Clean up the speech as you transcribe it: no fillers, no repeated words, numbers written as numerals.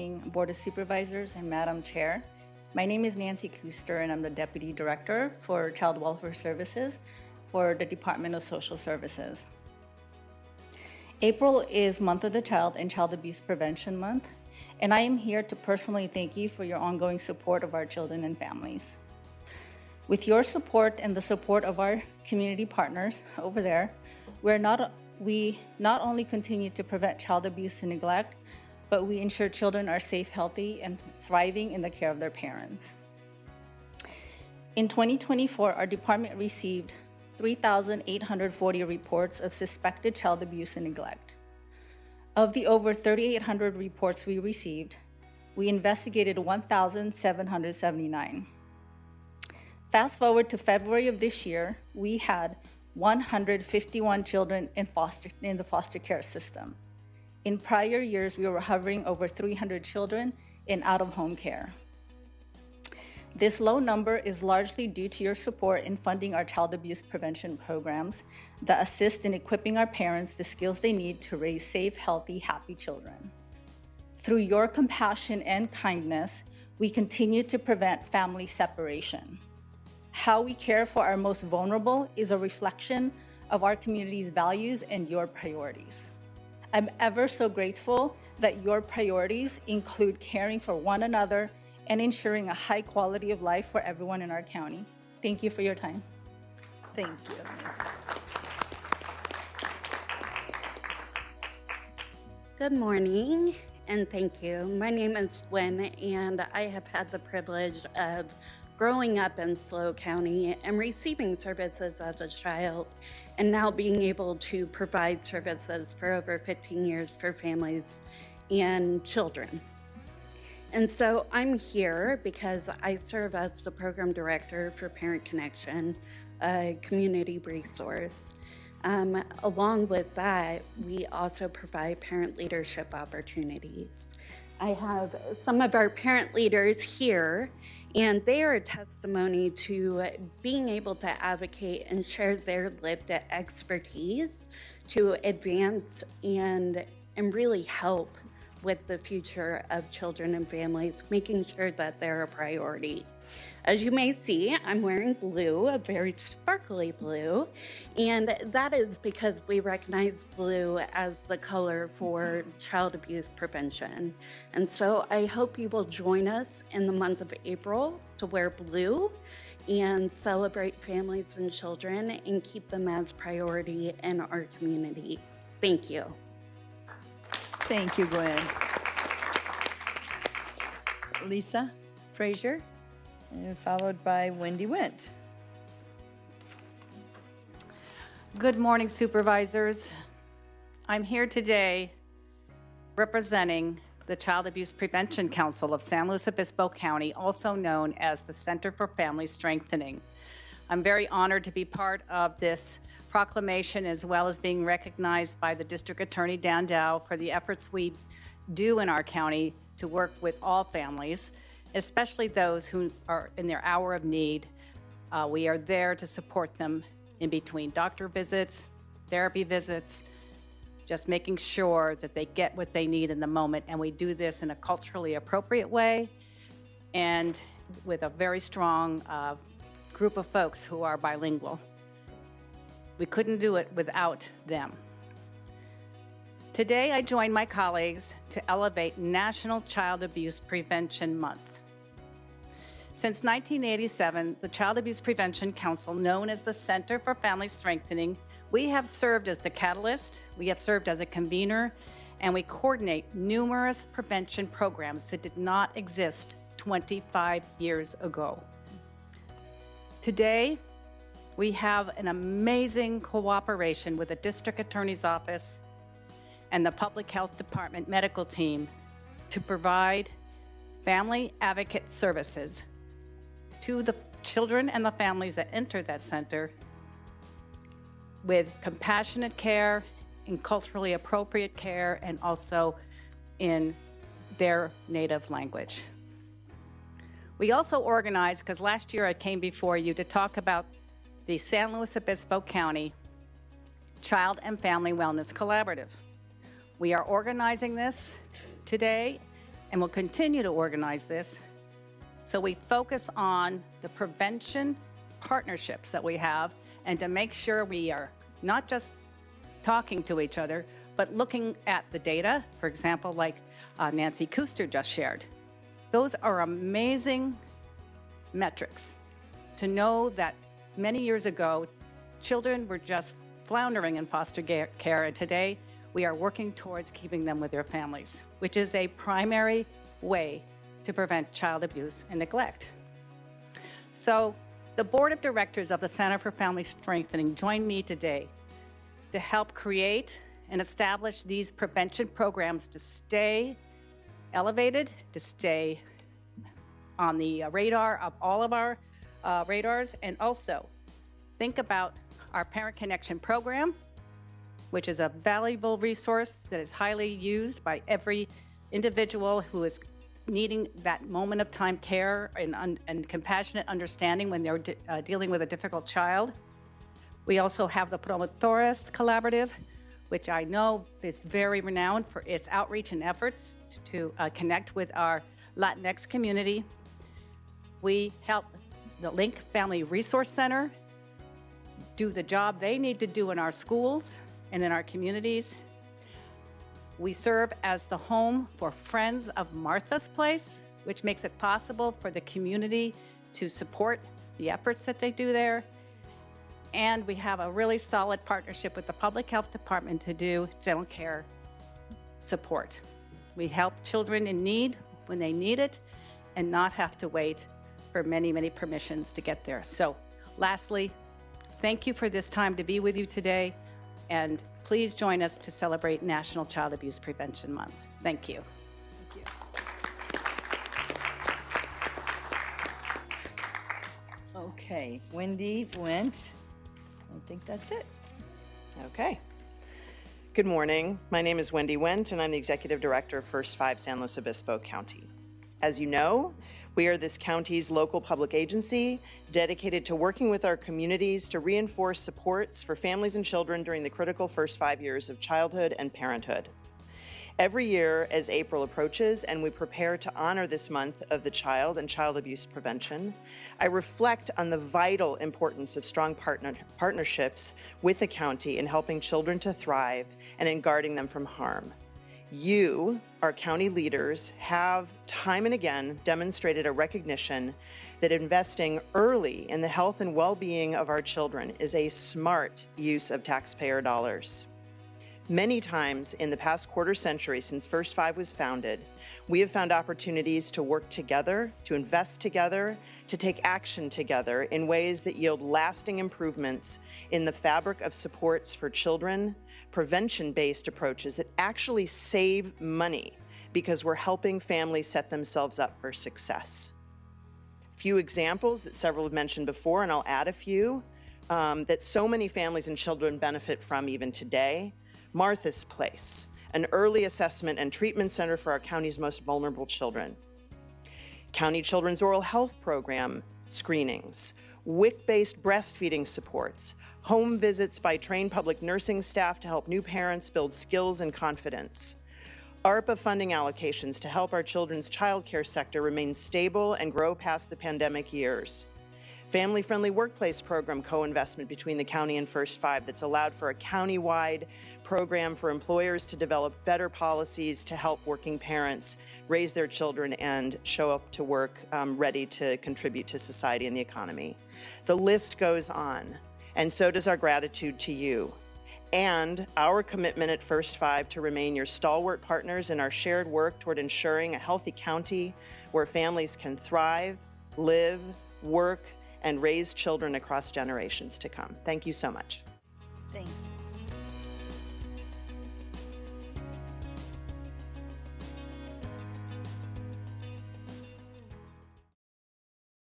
Board of Supervisors and Madam Chair. My name is Nancy Kuster, and I'm the Deputy Director for Child Welfare Services for the Department of Social Services. April is Month of the Child and Child Abuse Prevention Month, and I am here to personally thank you for your ongoing support of our children and families. With your support and the support of our community partners over there, we not only continue to prevent child abuse and neglect, but we ensure children are safe, healthy, and thriving in the care of their parents. In 2024, our department received 3,840 reports of suspected child abuse and neglect. Of the over 3,800 reports we received, we investigated 1,779. Fast forward to February of this year, we had 151 children in the foster care system. In prior years, we were hovering over 300 children in out-of-home care. This low number is largely due to your support in funding our child abuse prevention programs that assist in equipping our parents the skills they need to raise safe, healthy, happy children. Through your compassion and kindness, we continue to prevent family separation. How we care for our most vulnerable is a reflection of our community's values and your priorities. I'm ever so grateful that your priorities include caring for one another and ensuring a high quality of life for everyone in our county. Thank you for your time. Thank you, Nancy. Good morning, and thank you. My name is Gwen, and I have had the privilege of growing up in SLO County and receiving services as a child, and now being able to provide services for over 15 years for families and children. And so I'm here because I serve as the program director for Parent Connection, a community resource. Along with that, we also provide parent leadership opportunities. I have some of our parent leaders here, and they are a testimony to being able to advocate and share their lived expertise to advance and really help with the future of children and families, making sure that they're a priority. As you may see, I'm wearing blue, a very sparkly blue, and that is because we recognize blue as the color for child abuse prevention. And so I hope you will join us in the month of April to wear blue and celebrate families and children and keep them as priority in our community. Thank you. Thank you, Gwen. Lisa Frazier, and followed by Wendy Wendt. Good morning, supervisors. I'm here today representing the Child Abuse Prevention Council of San Luis Obispo County, also known as the Center for Family Strengthening. I'm very honored to be part of this proclamation, as well as being recognized by the District Attorney Dan Dow for the efforts we do in our county to work with all families, especially those who are in their hour of need. We are there to support them in between doctor visits, therapy visits, just making sure that they get what they need in the moment. And we do this in a culturally appropriate way and with a very strong group of folks who are bilingual. We couldn't do it without them. Today, I join my colleagues to elevate National Child Abuse Prevention Month. Since 1987, the Child Abuse Prevention Council, known as the Center for Family Strengthening, we have served as the catalyst, we have served as a convener, and we coordinate numerous prevention programs that did not exist 25 years ago. Today, we have an amazing cooperation with the District Attorney's Office and the Public Health Department medical team to provide family advocate services to the children and the families that enter that center with compassionate care, in culturally appropriate care, and also in their native language. We also organized, because last year I came before you to talk about the San Luis Obispo County Child and Family Wellness Collaborative. We are organizing this today and will continue to organize this. So we focus on the prevention partnerships that we have and to make sure we are not just talking to each other, but looking at the data, for example, like Nancy Kuster just shared. Those are amazing metrics to know that many years ago, children were just floundering in foster care, and today we are working towards keeping them with their families, which is a primary way to prevent child abuse and neglect. So the Board of Directors of the Center for Family Strengthening joined me today to help create and establish these prevention programs to stay elevated, to stay on the radar of all of our radars, and also think about our Parent Connection program, which is a valuable resource that is highly used by every individual who is needing that moment of time care and compassionate understanding when they're dealing with a difficult child. We also have the Promotores Collaborative, which I know is very renowned for its outreach and efforts to connect with our Latinx community. We help the Link Family Resource Center do the job they need to do in our schools and in our communities. We serve as the home for Friends of Martha's Place, which makes it possible for the community to support the efforts that they do there. And we have a really solid partnership with the Public Health Department to do dental care support. We help children in need when they need it and not have to wait for many, many permissions to get there. So lastly, thank you for this time to be with you today, and please join us to celebrate National Child Abuse Prevention Month. Thank you. Okay, Wendy went. I think that's it. Okay. Good morning. My name is Wendy Wendt, and I'm the Executive Director of First 5 San Luis Obispo County. As you know, we are this county's local public agency dedicated to working with our communities to reinforce supports for families and children during the critical first 5 years of childhood and parenthood. Every year as April approaches and we prepare to honor this month of the child and child abuse prevention, I reflect on the vital importance of strong partnerships with the county in helping children to thrive and in guarding them from harm. You, our county leaders, have time and again demonstrated a recognition that investing early in the health and well-being of our children is a smart use of taxpayer dollars. Many times in the past quarter century since First 5 was founded, we have found opportunities to work together, to invest together, to take action together in ways that yield lasting improvements in the fabric of supports for children, prevention-based approaches that actually save money because we're helping families set themselves up for success. A few examples that several have mentioned before, and I'll add a few, that so many families and children benefit from even today. Martha's Place, an early assessment and treatment center for our county's most vulnerable children. County Children's Oral Health Program screenings, WIC-based breastfeeding supports, home visits by trained public nursing staff to help new parents build skills and confidence. ARPA funding allocations to help our children's childcare sector remain stable and grow past the pandemic years. Family-friendly workplace program co-investment between the county and First 5 that's allowed for a county-wide program for employers to develop better policies to help working parents raise their children and show up to work ready to contribute to society and the economy. The list goes on, and so does our gratitude to you. And our commitment at First 5 to remain your stalwart partners in our shared work toward ensuring a healthy county where families can thrive, live, work, and raise children across generations to come. Thank you so much. Thank you.